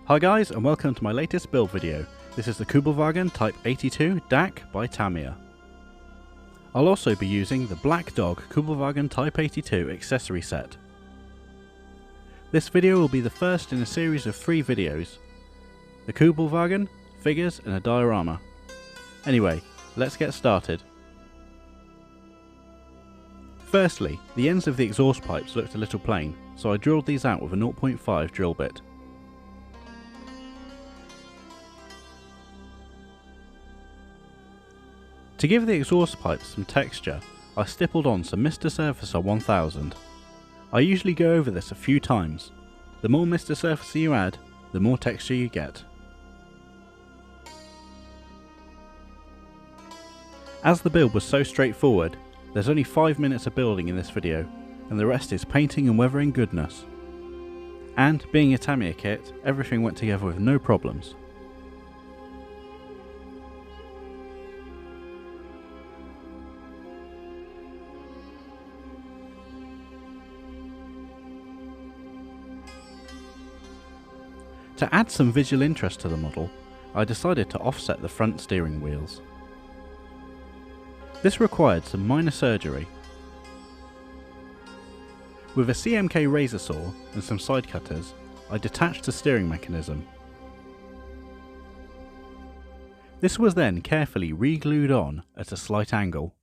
Hi guys, and welcome to my latest build video. This is the Kubelwagen Type 82 D.A.K by Tamiya. I'll also be using the Black Dog Kubelwagen Type 82 accessory set. This video will be the first in a series of 3 videos. The Kubelwagen, figures and a diorama. Anyway, let's get started. Firstly, the ends of the exhaust pipes looked a little plain, so I drilled these out with a 0.5 drill bit. To give the exhaust pipes some texture, I stippled on some Mr. Surfacer 1000. I usually go over this a few times. The more Mr. Surfacer you add, the more texture you get. As the build was so straightforward, there's only 5 minutes of building in this video, and the rest is painting and weathering goodness. And being a Tamiya kit, everything went together with no problems. To add some visual interest to the model, I decided to offset the front steering wheels. This required some minor surgery. With a CMK razor saw and some side cutters, I detached the steering mechanism. This was then carefully re-glued on at a slight angle.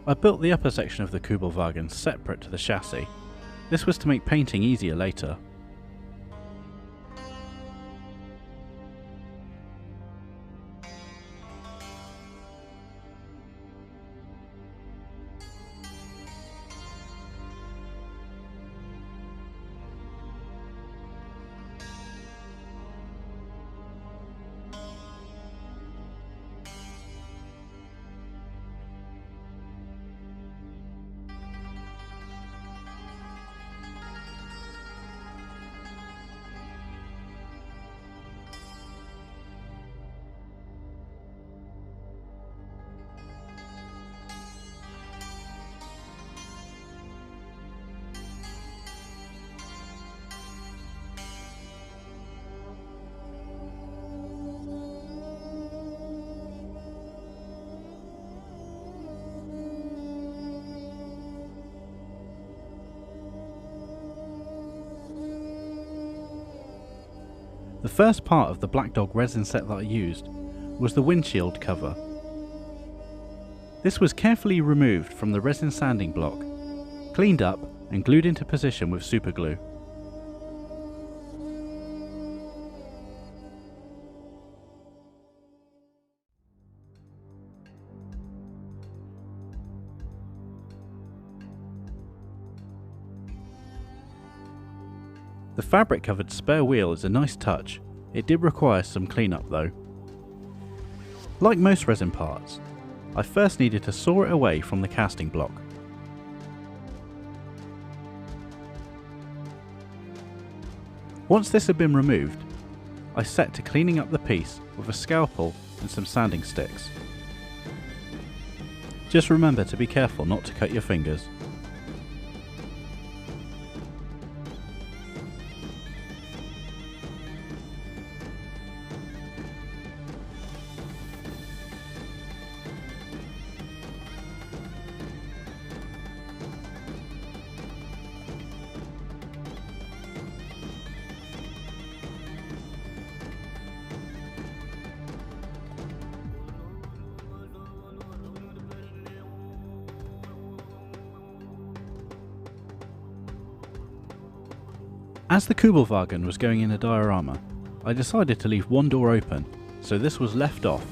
I built the upper section of the Kubelwagen separate to the chassis. This was to make painting easier later. The first part of the Black Dog resin set that I used was the windshield cover. This was carefully removed from the resin sanding block, cleaned up and glued into position with super glue. The fabric covered spare wheel is a nice touch. It did require some cleanup though. Like most resin parts, I first needed to saw it away from the casting block. Once this had been removed, I set to cleaning up the piece with a scalpel and some sanding sticks. Just remember to be careful not to cut your fingers. As the Kubelwagen was going in a diorama, I decided to leave one door open, so this was left off.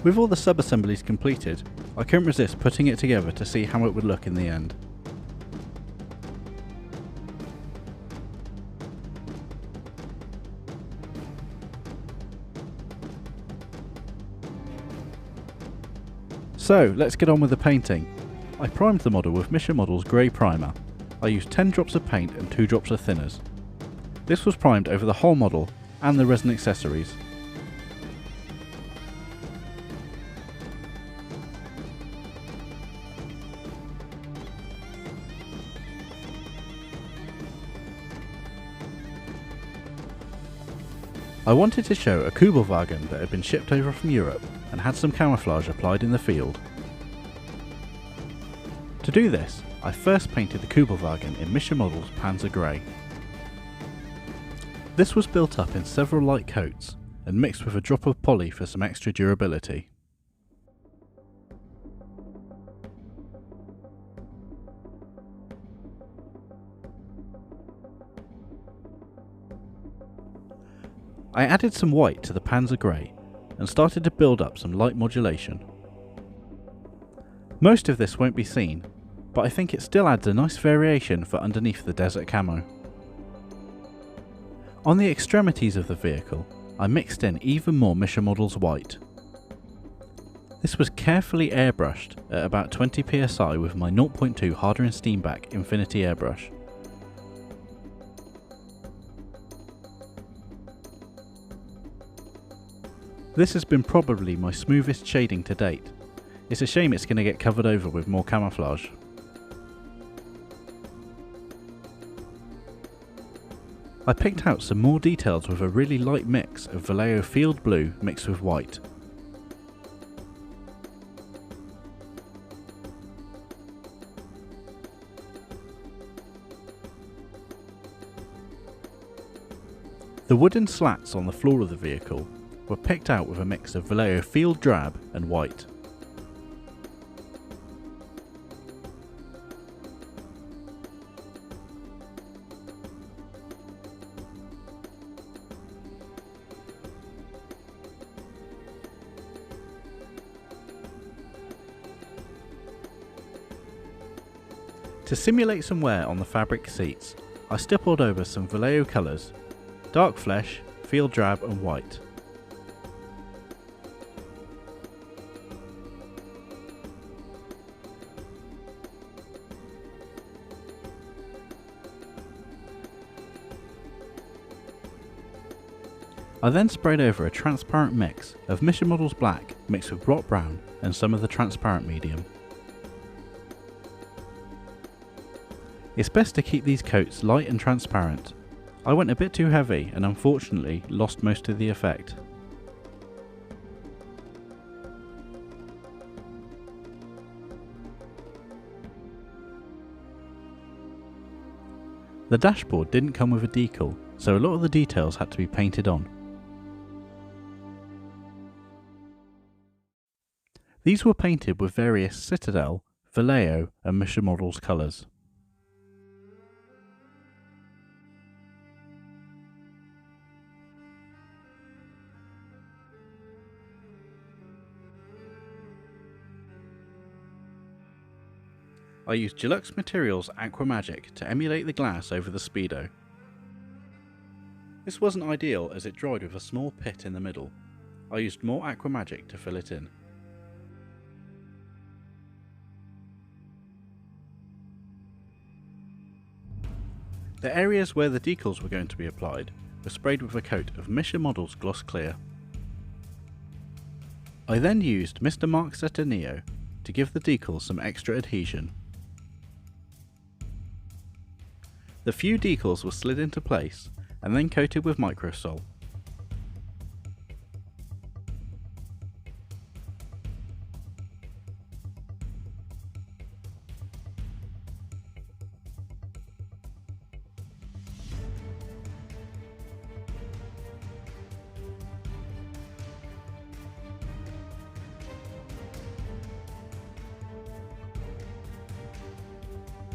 With all the sub-assemblies completed, I couldn't resist putting it together to see how it would look in the end. So let's get on with the painting. I primed the model with Mission Models grey primer. I used 10 drops of paint and 2 drops of thinners. This was primed over the whole model and the resin accessories. I wanted to show a Kübelwagen that had been shipped over from Europe and had some camouflage applied in the field. To do this, I first painted the Kübelwagen in Mission Models Panzer Grey. This was built up in several light coats and mixed with a drop of poly for some extra durability. I added some white to the Panzer Grey and started to build up some light modulation. Most of this won't be seen, but I think it still adds a nice variation for underneath the desert camo. On the extremities of the vehicle, I mixed in even more Mission Models white. This was carefully airbrushed at about 20 psi with my 0.2 Harder and Steamback Infinity airbrush. This has been probably my smoothest shading to date. It's a shame it's going to get covered over with more camouflage. I picked out some more details with a really light mix of VALLEJO Field Blue mixed with white. The wooden slats on the floor of the vehicle were picked out with a mix of VALLEJO Field Drab and white. To simulate some wear on the fabric seats, I stippled over some VALLEJO colours, dark flesh, field drab and white. I then sprayed over a transparent mix of Mission Models Black mixed with ROTBRAUN and some of the transparent medium. It's best to keep these coats light and transparent. I went a bit too heavy and unfortunately lost most of the effect. The dashboard didn't come with a decal, so a lot of the details had to be painted on. These were painted with various Citadel, VALLEJO and Mission Models colours. I used Deluxe Materials Aqua Magic to emulate the glass over the Speedo. This wasn't ideal as it dried with a small pit in the middle. I used more Aqua Magic to fill it in. The areas where the decals were going to be applied were sprayed with a coat of Mission Models Gloss Clear. I then used Mr. Mark Setter Neo to give the decals some extra adhesion. The few decals were slid into place and then coated with microsol.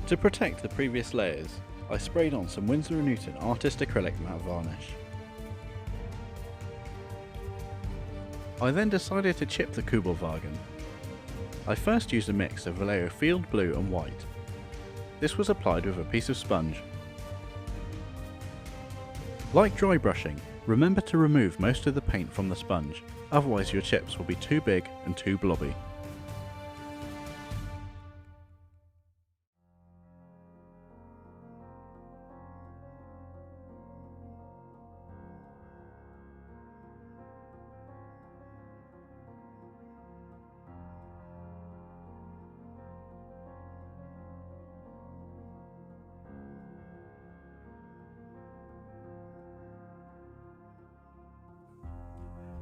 To protect the previous layers, I sprayed on some Winsor & Newton Artist Acrylic Matte Varnish. I then decided to chip the Kübelwagen. I first used a mix of Vallejo Field Blue and White. This was applied with a piece of sponge. Like dry brushing, remember to remove most of the paint from the sponge, otherwise your chips will be too big and too blobby.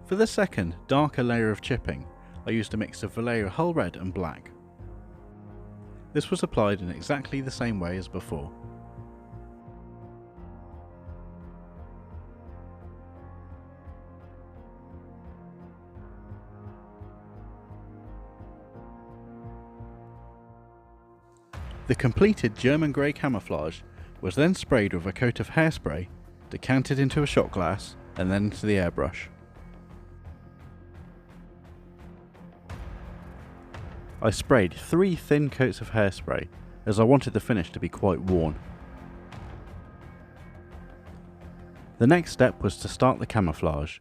For the second, darker layer of chipping, I used a mix of Vallejo Hull Red and Black. This was applied in exactly the same way as before. The completed German grey camouflage was then sprayed with a coat of hairspray, decanted into a shot glass, and then into the airbrush. I sprayed 3 thin coats of hairspray as I wanted the finish to be quite worn. The next step was to start the camouflage.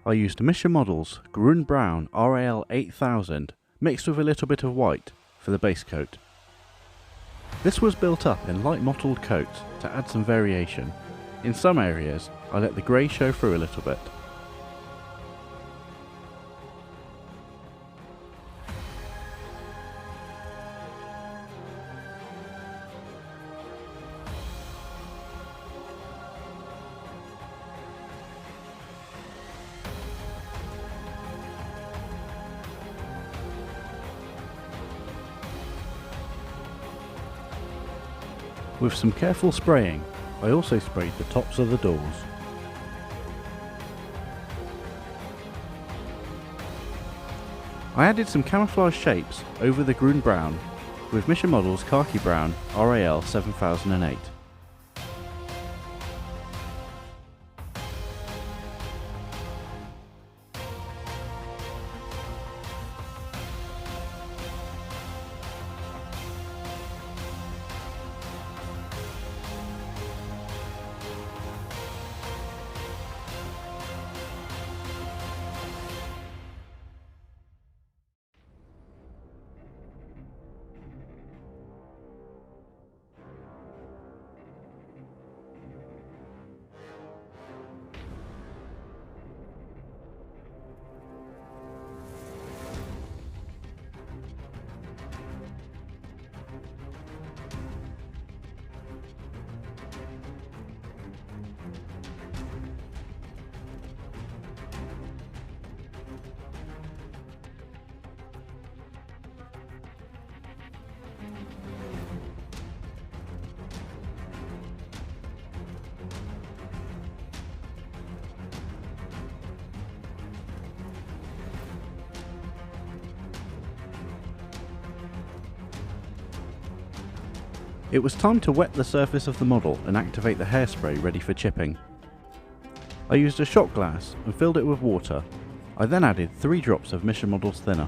I used VARNISH Models VALLEJO RAL 8000 mixed with a little bit of white for the base coat. This was built up in light mottled coats to add some variation. In some areas I let the grey show through a little bit. With some careful spraying, I also sprayed the tops of the doors. I added some camouflage shapes over the Grün Braun with VARNISH Models Khaki Brown RAL 7008. It was time to wet the surface of the model and activate the hairspray ready for chipping. I used a shot glass and filled it with water. I then added 3 drops of VARNISH Models thinner.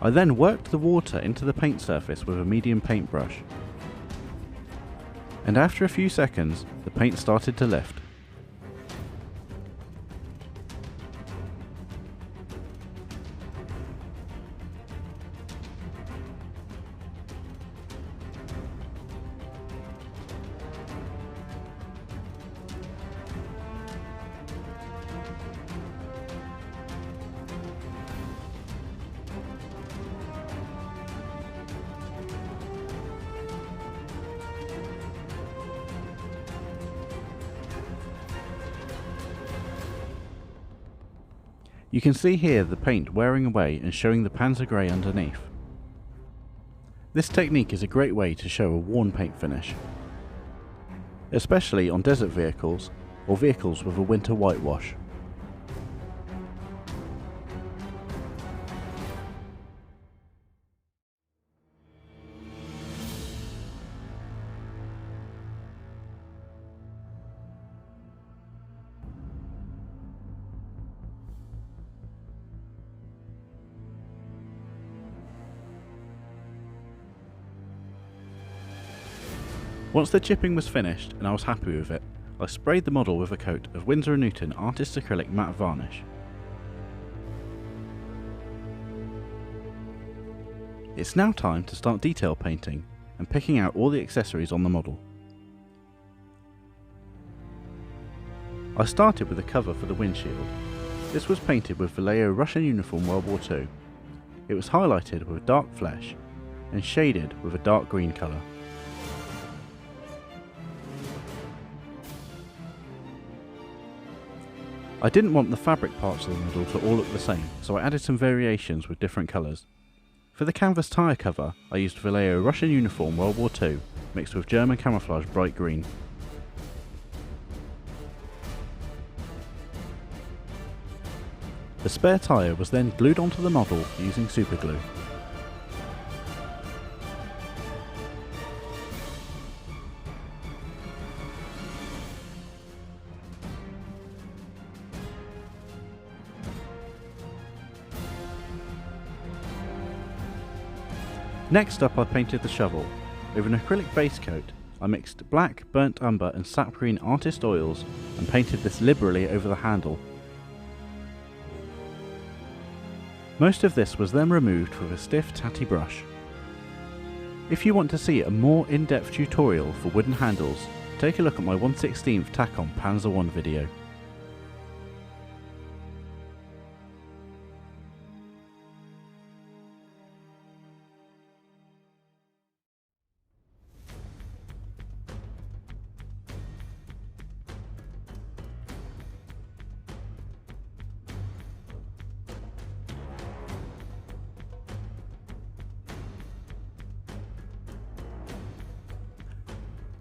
I then worked the water into the paint surface with a medium paintbrush. And after a few seconds, the paint started to lift. You can see here the paint wearing away and showing the Panzer Grey underneath. This technique is a great way to show a worn paint finish, especially on desert vehicles or vehicles with a winter whitewash. Once the chipping was finished and I was happy with it, I sprayed the model with a coat of Winsor & Newton Artist Acrylic Matte Varnish. It's now time to start detail painting and picking out all the accessories on the model. I started with the cover for the windshield. This was painted with VALLEJO Russian uniform World War II. It was highlighted with dark flesh and shaded with a dark green colour. I didn't want the fabric parts of the model to all look the same, so I added some variations with different colours. For the canvas tyre cover, I used VALLEJO Russian uniform World War II mixed with German camouflage bright green. The spare tyre was then glued onto the model using super glue. Next up, I painted the shovel. With an acrylic base coat, I mixed black, burnt umber and sap green artist oils and painted this liberally over the handle. Most of this was then removed with a stiff tatty brush. If you want to see a more in-depth tutorial for wooden handles, take a look at my 1/16 tack on Panzer 1 video.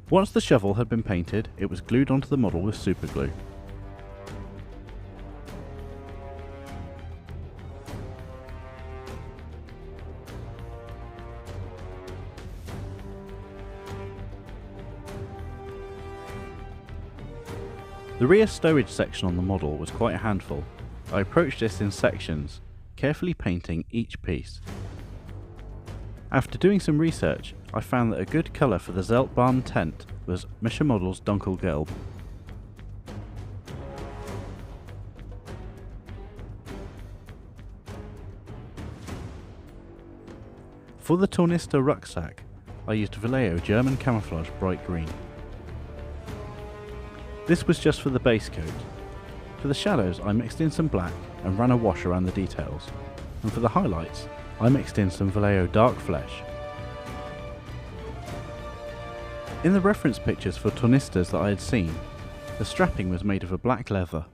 Once the shovel had been painted, it was glued onto the model with super glue. The rear stowage section on the model was quite a handful. I approached this in sections, carefully painting each piece. After doing some research, I found that a good colour for the Zeltbahn tent was Mischa Models Dunkelgelb. For the tornister rucksack, I used VALLEJO German camouflage bright green. This was just for the base coat. For the shadows, I mixed in some black and ran a wash around the details, and for the highlights, I mixed in some VALLEJO dark flesh. In the reference pictures for tornisters that I had seen, the strapping was made of a black leather.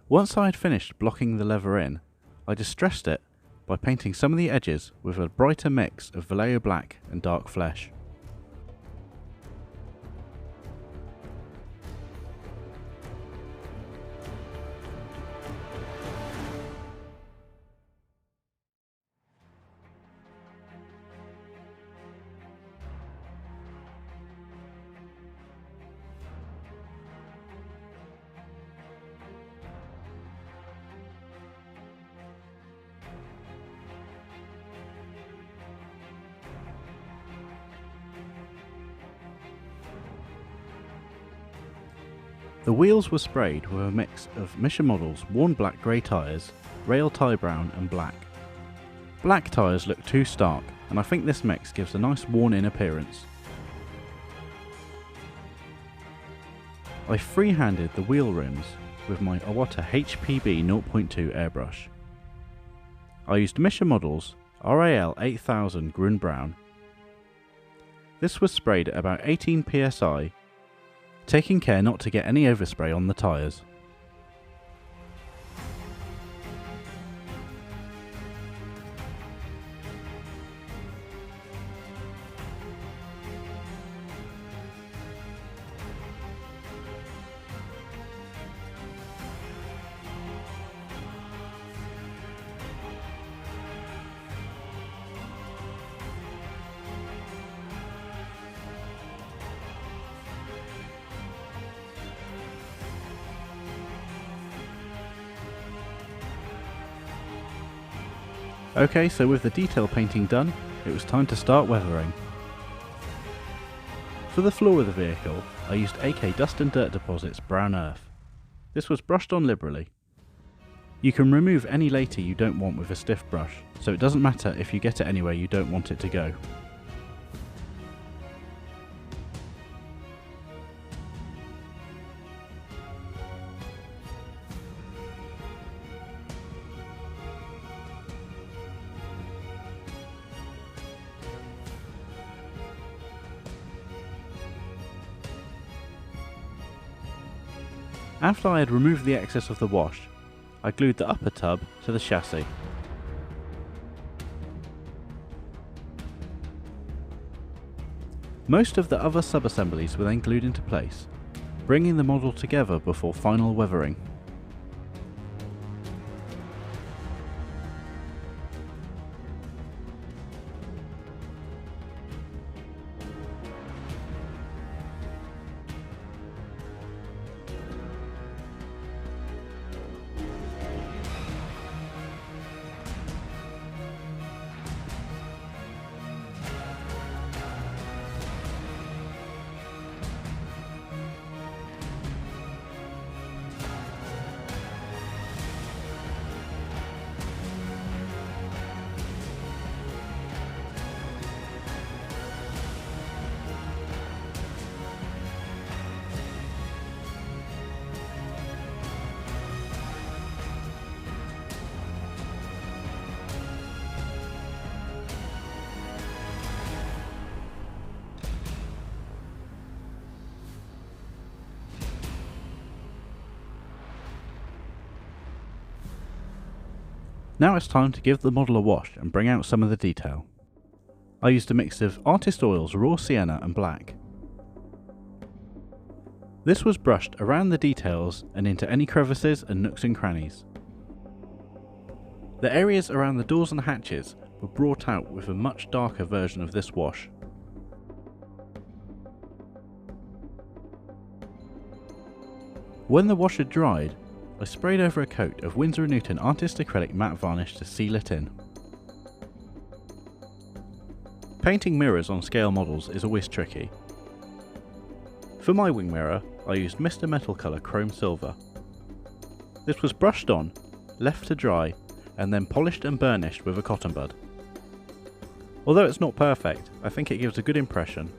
Once I had finished blocking the leather in, I distressed it by painting some of the edges with a brighter mix of VALLEJO black and dark flesh. The wheels were sprayed with a mix of Mischa Models worn black grey tyres, rail tie brown and black. Black tyres look too stark, and I think this mix gives a nice worn-in appearance. I freehanded the wheel rims with my Iwata HPB 0.2 airbrush. I used Mischa Models RAL 8000 Grün Brown. This was sprayed at about 18 psi, taking care not to get any overspray on the tyres. Okay, so with the detail painting done, it was time to start weathering. For the floor of the vehicle, I used AK Dust and Dirt Deposits Brown Earth. This was brushed on liberally. You can remove any later you don't want with a stiff brush, so it doesn't matter if you get it anywhere you don't want it to go. After I had removed the excess of the wash, I glued the upper tub to the chassis. Most of the other sub-assemblies were then glued into place, bringing the model together before final weathering. Now it's time to give the model a wash and bring out some of the detail. I used a mix of Artist Oils Raw Sienna and Black. This was brushed around the details and into any crevices and nooks and crannies. The areas around the doors and hatches were brought out with a much darker version of this wash. When the wash had dried, I sprayed over a coat of Winsor & Newton Artist Acrylic Matte Varnish to seal it in. Painting mirrors on scale models is always tricky. For my wing mirror, I used Mr. Metal Colour Chrome Silver. This was brushed on, left to dry, and then polished and burnished with a cotton bud. Although it's not perfect, I think it gives a good impression.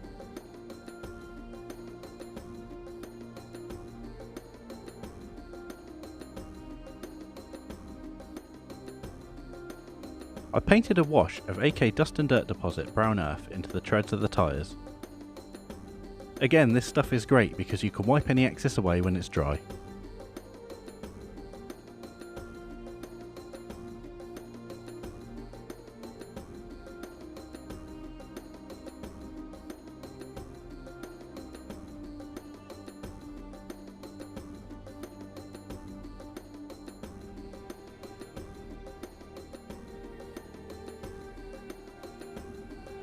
I painted a wash of AK Dust and Dirt Deposit Brown Earth into the treads of the tyres. Again, this stuff is great because you can wipe any excess away when it's dry.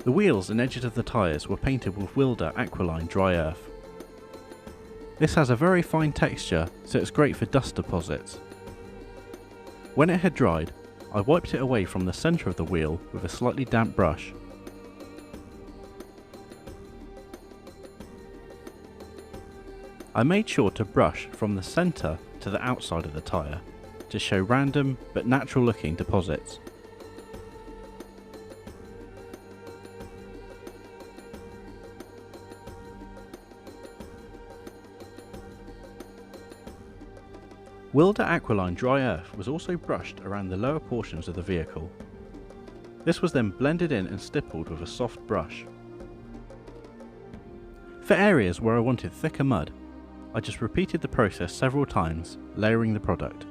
The wheels and edges of the tyres were painted with Wilder Aqualine Dry Earth. This has a very fine texture, so it's great for dust deposits. When it had dried, I wiped it away from the centre of the wheel with a slightly damp brush. I made sure to brush from the centre to the outside of the tyre to show random but natural looking deposits. Wilder Aqualine Dry Earth was also brushed around the lower portions of the vehicle. This was then blended in and stippled with a soft brush. For areas where I wanted thicker mud, I just repeated the process several times, layering the product.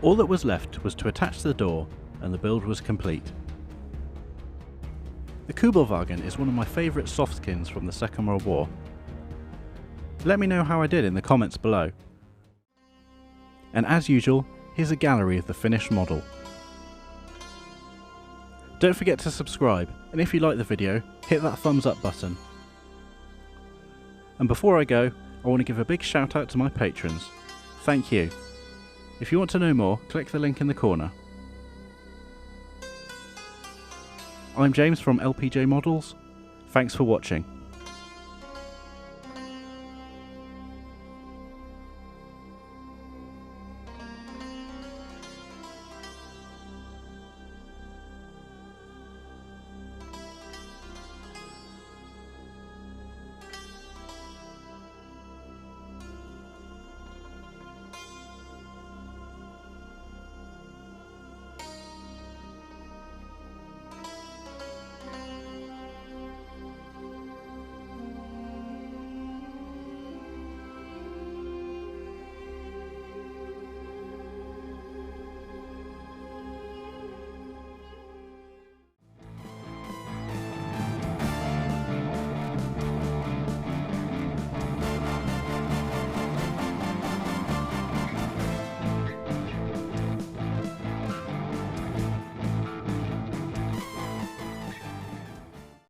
All that was left was to attach the door and the build was complete. The Kübelwagen is one of my favourite soft skins from the Second World War. Let me know how I did in the comments below. And as usual, here's a gallery of the finished model. Don't forget to subscribe, and if you like the video, hit that thumbs up button. And before I go, I want to give a big shout out to my patrons. Thank you. If you want to know more, click the link in the corner. I'm James from LPJ Models. Thanks for watching.